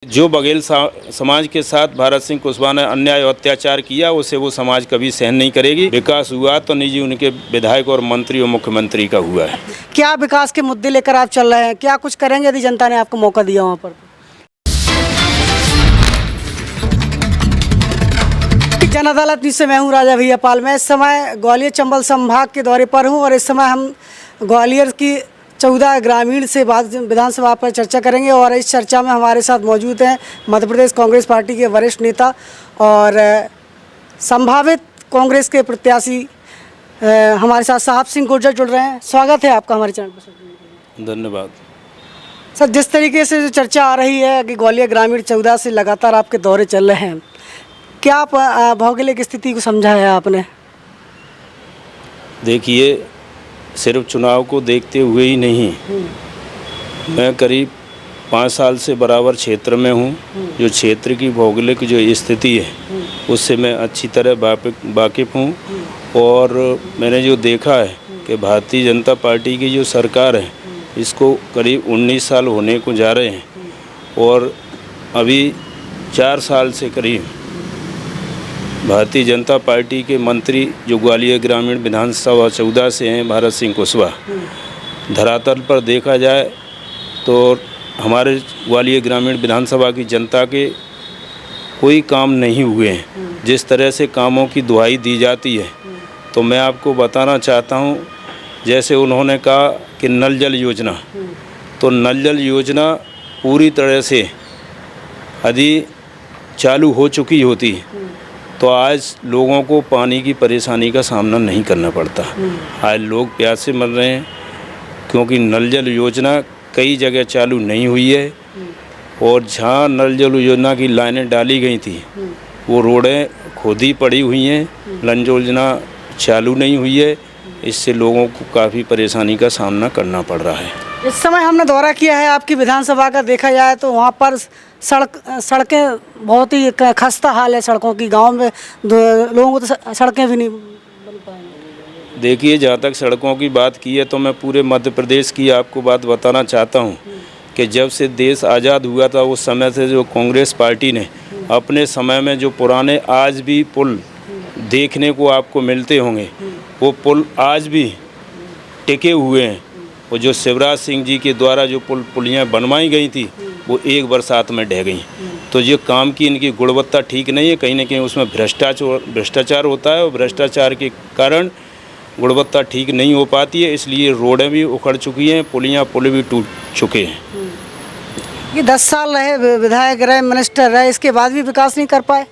जो बघेल समाज के साथ भारत सिंह कुशवाहा ने अन्याय और अत्याचार किया उसे वो समाज कभी सहन नहीं करेगी। विकास हुआ तो निजी उनके विधायक और मंत्री और मुख्यमंत्री का हुआ है। क्या विकास के मुद्दे लेकर आप चल रहे हैं, क्या कुछ करेंगे यदि जनता ने आपको मौका दिया वहाँ पर? जन अदालत न्यूज़ से मैं हूँ राजा भैया पाल। मैं इस समय ग्वालियर चंबल संभाग के दौरे पर हूँ और इस समय हम ग्वालियर की 14 ग्रामीण से विधानसभा पर चर्चा करेंगे और इस चर्चा में हमारे साथ मौजूद हैं मध्य प्रदेश कांग्रेस पार्टी के वरिष्ठ नेता और संभावित कांग्रेस के प्रत्याशी हमारे साथ साहब सिंह गुर्जर जुड़ रहे हैं। स्वागत है आपका हमारे चैनल पर। धन्यवाद सर। जिस तरीके से जो चर्चा आ रही है कि ग्वालियर ग्रामीण 14 से लगातार आपके दौरे चल रहे हैं, क्या आप भौगोलिक स्थिति को समझा है आपने? देखिए, सिर्फ चुनाव को देखते हुए ही नहीं, मैं करीब 5 साल से बराबर क्षेत्र में हूँ। जो क्षेत्र की भौगोलिक जो स्थिति है उससे मैं अच्छी तरह वाकिफ़ हूँ और मैंने जो देखा है कि भारतीय जनता पार्टी की जो सरकार है इसको करीब 19 साल होने को जा रहे हैं और अभी 4 साल से करीब भारतीय जनता पार्टी के मंत्री जो ग्वालियर ग्रामीण विधानसभा 14 से हैं, भारत सिंह कुशवाहा, धरातल पर देखा जाए तो हमारे ग्वालियर ग्रामीण विधानसभा की जनता के कोई काम नहीं हुए हैं। जिस तरह से कामों की दुहाई दी जाती है तो मैं आपको बताना चाहता हूं, जैसे उन्होंने कहा कि नल जल योजना, तो नल जल योजना पूरी तरह से यदि चालू हो चुकी होती तो आज लोगों को पानी की परेशानी का सामना नहीं करना पड़ता। आज लोग प्यास से मर रहे हैं क्योंकि नल जल योजना कई जगह चालू नहीं हुई है और जहाँ नल जल योजना की लाइनें डाली गई थी वो रोडें खोदी पड़ी हुई हैं, नल योजना चालू नहीं हुई है। इससे लोगों को काफ़ी परेशानी का सामना करना पड़ रहा है। इस समय हमने दौरा किया है आपकी विधानसभा का, देखा जाए तो वहाँ पर सड़कें बहुत ही खस्ता हाल है। सड़कों की गांव में लोगों को तो सड़कें भी नहीं बन पाएंगी। देखिए, जहाँ तक सड़कों की बात की है तो मैं पूरे मध्य प्रदेश की आपको बात बताना चाहता हूँ कि जब से देश आज़ाद हुआ था उस समय से जो कांग्रेस पार्टी ने अपने समय में जो पुराने आज भी पुल देखने को आपको मिलते होंगे, वो पुल आज भी टिके हुए हैं। और जो शिवराज सिंह जी के द्वारा जो पुलियाँ बनवाई गई थी वो एक बरसात में ढह गई। तो ये काम की इनकी गुणवत्ता ठीक नहीं है, कहीं ना कहीं उसमें भ्रष्टाचार होता है और भ्रष्टाचार के कारण गुणवत्ता ठीक नहीं हो पाती है। इसलिए रोडें भी उखड़ चुकी हैं, पुल भी टूट चुके हैं। ये 10 साल रहे, विधायक रहे, मिनिस्टर रहे, इसके बाद भी विकास नहीं कर पाए।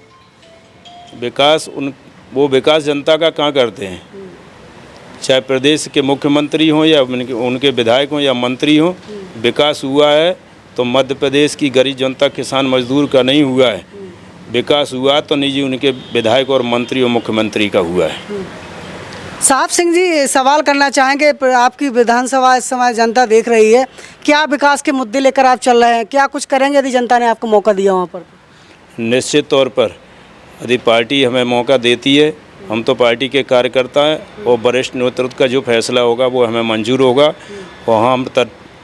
वो विकास जनता का कहाँ करते हैं? चाहे प्रदेश के मुख्यमंत्री हों या उनके विधायक हों या मंत्री हों, विकास हुआ है तो मध्य प्रदेश की गरीब जनता, किसान मजदूर का नहीं हुआ है। विकास हुआ तो निजी उनके विधायक और मंत्री और मुख्यमंत्री का हुआ है। साहब सिंह जी, सवाल करना चाहेंगे, आपकी विधानसभा इस समय जनता देख रही है, क्या विकास के मुद्दे लेकर आप चल रहे हैं, क्या कुछ करेंगे यदि जनता ने आपको मौका दिया वहाँ पर? निश्चित तौर पर यदि पार्टी हमें मौका देती है, हम तो पार्टी के कार्यकर्ता हैं और वरिष्ठ नेतृत्व का जो फैसला होगा वो हमें मंजूर होगा और हम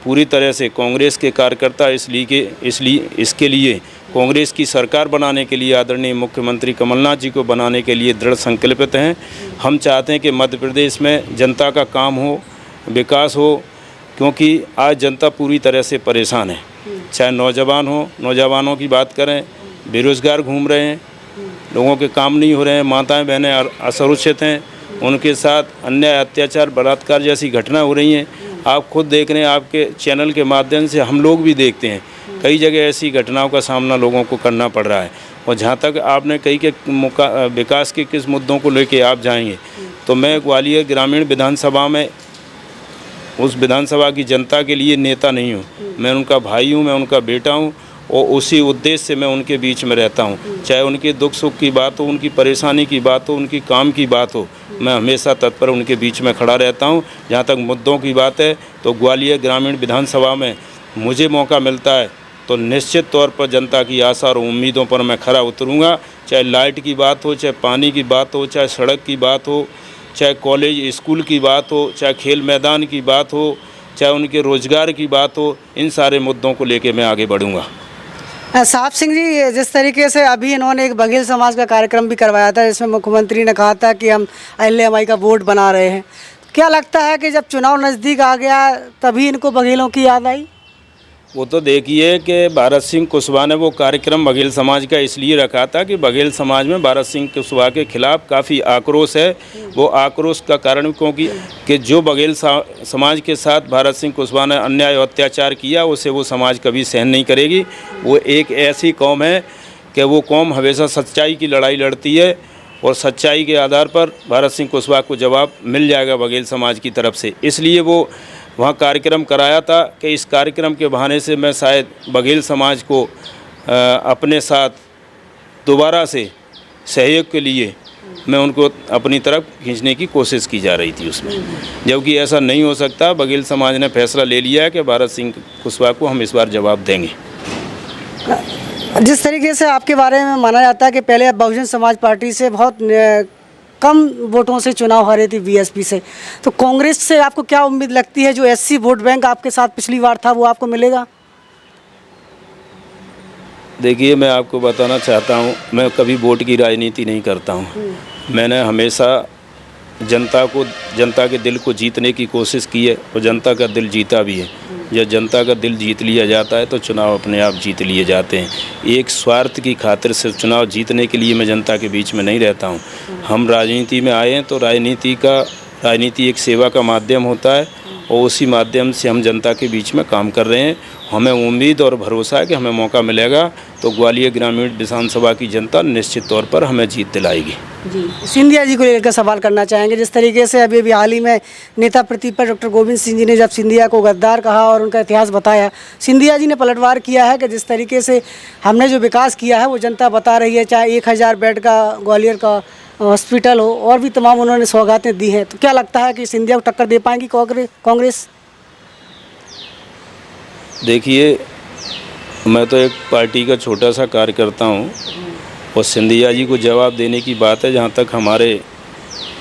पूरी तरह से कांग्रेस के कार्यकर्ता इसके लिए कांग्रेस की सरकार बनाने के लिए आदरणीय मुख्यमंत्री कमलनाथ जी को बनाने के लिए दृढ़ संकल्पित हैं। हम चाहते हैं कि मध्य प्रदेश में जनता का काम हो, विकास हो, क्योंकि आज जनता पूरी तरह से परेशान है। चाहे नौजवान हो, नौजवानों की बात करें, बेरोज़गार घूम रहे हैं, लोगों के काम नहीं हो रहे हैं, माताएं बहनें असुरक्षित हैं, उनके साथ अन्याय अत्याचार बलात्कार जैसी घटना हो रही हैं। आप खुद देख रहे हैं, आपके चैनल के माध्यम से हम लोग भी देखते हैं, कई जगह ऐसी घटनाओं का सामना लोगों को करना पड़ रहा है। और जहाँ तक आपने कही कि विकास के किस मुद्दों को लेके आप जाएंगे, तो मैं ग्वालियर ग्रामीण विधानसभा में उस विधानसभा की जनता के लिए नेता नहीं हूँ, मैं उनका भाई हूँ, मैं उनका बेटा हूँ और उसी उद्देश्य से मैं उनके बीच में रहता हूँ। चाहे उनके दुख सुख की बात हो, उनकी परेशानी की बात हो, उनकी काम की बात हो, मैं हमेशा तत्पर उनके बीच में खड़ा रहता हूँ। जहाँ तक मुद्दों की बात है तो ग्वालियर ग्रामीण विधानसभा में मुझे मौका मिलता है तो निश्चित तौर पर जनता की आशा और उम्मीदों पर मैं खरा उतरूँगा। चाहे लाइट की बात हो, चाहे पानी की बात हो, चाहे सड़क की बात हो, चाहे कॉलेज स्कूल की बात हो, चाहे खेल मैदान की बात हो, चाहे उनके रोज़गार की बात हो, इन सारे मुद्दों को लेकर मैं आगे बढ़ूँगा। साहब सिंह जी, जिस तरीके से अभी इन्होंने एक बघेल समाज का कार्यक्रम भी करवाया था जिसमें मुख्यमंत्री ने कहा था कि हम अहिल्याबाई का वोट बना रहे हैं, क्या लगता है कि जब चुनाव नज़दीक आ गया तभी इनको बघेलों की याद आई? वो तो देखिए कि भारत सिंह कुशवाहा ने वो कार्यक्रम बघेल समाज का इसलिए रखा था कि बघेल समाज में भारत सिंह कुशवाहा के खिलाफ काफ़ी आक्रोश है। वो आक्रोश का कारण क्योंकि कि जो बघेल समाज के साथ भारत सिंह कुशवाहा ने अन्याय और अत्याचार किया उसे वो समाज कभी सहन नहीं करेगी। वो एक ऐसी कौम है कि वो कौम हमेशा सच्चाई की लड़ाई लड़ती है और सच्चाई के आधार पर भारत सिंह कुशवाहा को जवाब मिल जाएगा बघेल समाज की तरफ से। इसलिए वो वहाँ कार्यक्रम कराया था कि इस कार्यक्रम के बहाने से मैं शायद बघेल समाज को अपने साथ दोबारा से सहयोग के लिए मैं उनको अपनी तरफ खींचने की कोशिश की जा रही थी उसमें, जबकि ऐसा नहीं हो सकता। बघेल समाज ने फैसला ले लिया है कि भारत सिंह कुशवाहा को हम इस बार जवाब देंगे। जिस तरीके से आपके बारे में माना जाता है कि पहले आप बहुजन समाज पार्टी से बहुत कम वोटों से चुनाव हारे थी बीएसपी से, तो कांग्रेस से आपको क्या उम्मीद लगती है? जो एससी वोट बैंक आपके साथ पिछली बार था वो आपको मिलेगा? देखिए, मैं आपको बताना चाहता हूँ, मैं कभी वोट की राजनीति नहीं करता हूँ। मैंने हमेशा जनता के दिल को जीतने की कोशिश की है और जनता का दिल जीता भी है। जब जनता का दिल जीत लिया जाता है तो चुनाव अपने आप जीत लिए जाते हैं। एक स्वार्थ की खातिर से चुनाव जीतने के लिए मैं जनता के बीच में नहीं रहता हूँ। हम राजनीति में आए हैं तो राजनीति एक सेवा का माध्यम होता है और उसी माध्यम से हम जनता के बीच में काम कर रहे हैं। हमें उम्मीद और भरोसा है कि हमें मौका मिलेगा तो ग्वालियर ग्रामीण विधानसभा की जनता निश्चित तौर पर हमें जीत दिलाएगी। जी, सिंधिया जी को लेकर सवाल करना चाहेंगे। जिस तरीके से अभी हाल ही में नेता प्रतिपक्ष डॉक्टर गोविंद सिंह जी ने जब सिंधिया को गद्दार कहा और उनका इतिहास बताया, सिंधिया जी ने पलटवार किया है कि जिस तरीके से हमने जो विकास किया है वो जनता बता रही है, चाहे 1000 बेड का ग्वालियर का हॉस्पिटल हो और भी तमाम उन्होंने सौगातें दी हैं। तो क्या लगता है कि सिंधिया को टक्कर दे पाएंगी कांग्रेस? देखिए, मैं तो एक पार्टी का छोटा सा कार्यकर्ता हूँ और सिंधिया जी को जवाब देने की बात है। जहाँ तक हमारे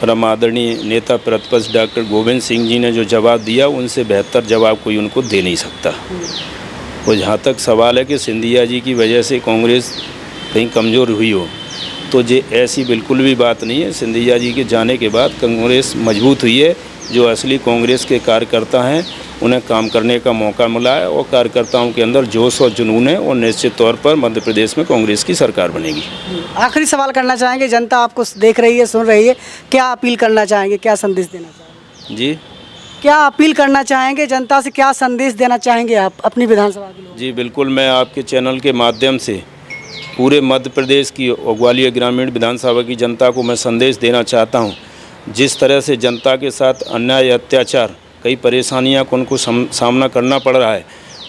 परम आदरणीय नेता प्रतिपक्ष डॉक्टर गोविंद सिंह जी ने जो जवाब दिया उनसे बेहतर जवाब कोई उनको दे नहीं सकता। और जहाँ तक सवाल है कि सिंधिया जी की वजह से कांग्रेस कहीं कमज़ोर हुई हो, तो ये ऐसी बिल्कुल भी बात नहीं है। सिंधिया जी के जाने के बाद कांग्रेस मजबूत हुई है। जो असली कांग्रेस के कार्यकर्ता हैं उन्हें काम करने का मौका मिला है और कार्यकर्ताओं के अंदर जोश और जुनून है और निश्चित तौर पर मध्य प्रदेश में कांग्रेस की सरकार बनेगी। आखिरी सवाल करना चाहेंगे, जनता आपको देख रही है, सुन रही है, क्या अपील करना चाहेंगे, क्या संदेश देना चाहेंगे? जी, क्या अपील करना चाहेंगे जनता से, क्या संदेश देना चाहेंगे आप अपनी विधानसभा के लोगों? जी बिल्कुल, मैं आपके चैनल के माध्यम से पूरे मध्य प्रदेश की और ग्वालियर ग्रामीण विधानसभा की जनता को मैं संदेश देना चाहता हूँ। जिस तरह से जनता के साथ अन्याय अत्याचार कई परेशानियां को उनको सामना करना पड़ रहा है,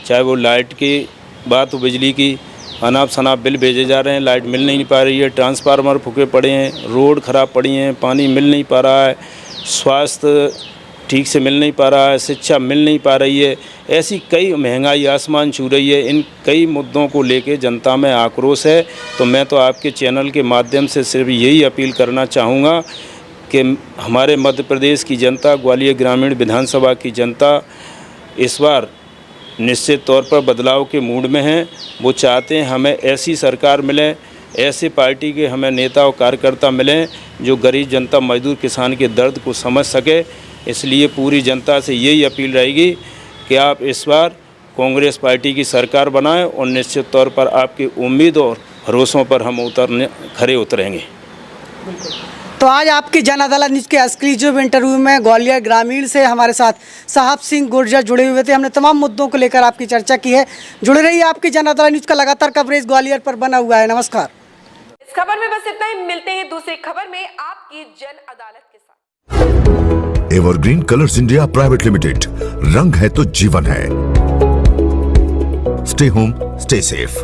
चाहे वो लाइट की बात हो, बिजली की अनाप शनाप बिल भेजे जा रहे हैं, लाइट मिल नहीं पा रही है, ट्रांसफार्मर फूके पड़े हैं, रोड ख़राब पड़ी हैं, पानी मिल नहीं पा रहा है, स्वास्थ्य ठीक से मिल नहीं पा रहा है, शिक्षा मिल नहीं पा रही है, ऐसी कई महंगाई आसमान छू रही है। इन कई मुद्दों को लेके जनता में आक्रोश है। तो मैं तो आपके चैनल के माध्यम से सिर्फ यही अपील करना चाहूँगा कि हमारे मध्य प्रदेश की जनता, ग्वालियर ग्रामीण विधानसभा की जनता इस बार निश्चित तौर पर बदलाव के मूड में है। वो चाहते हैं हमें ऐसी सरकार मिले, ऐसे पार्टी के हमें नेता और कार्यकर्ता मिलें जो गरीब जनता, मजदूर, किसान के दर्द को समझ सके। इसलिए पूरी जनता से यही अपील रहेगी कि आप इस बार कांग्रेस पार्टी की सरकार बनाएं और निश्चित तौर पर आपकी उम्मीद और भरोसों पर हम खरे उतरेंगे। तो आज आपकी जन अदालत न्यूज़ के एक्सक्लूसिव इंटरव्यू में ग्वालियर ग्रामीण से हमारे साथ साहब सिंह गुर्जर जुड़े हुए थे। हमने तमाम मुद्दों को लेकर आपकी चर्चा की है। जुड़े रहिए, आपकी जन अदालत न्यूज़ का लगातार कवरेज ग्वालियर पर बना हुआ है। नमस्कार। इस खबर में बस इतना ही, मिलते हैं दूसरी खबर में आपकी जन अदालत के साथ। Evergreen colours India private limited, रंग है तो जीवन है। Stay home, stay safe.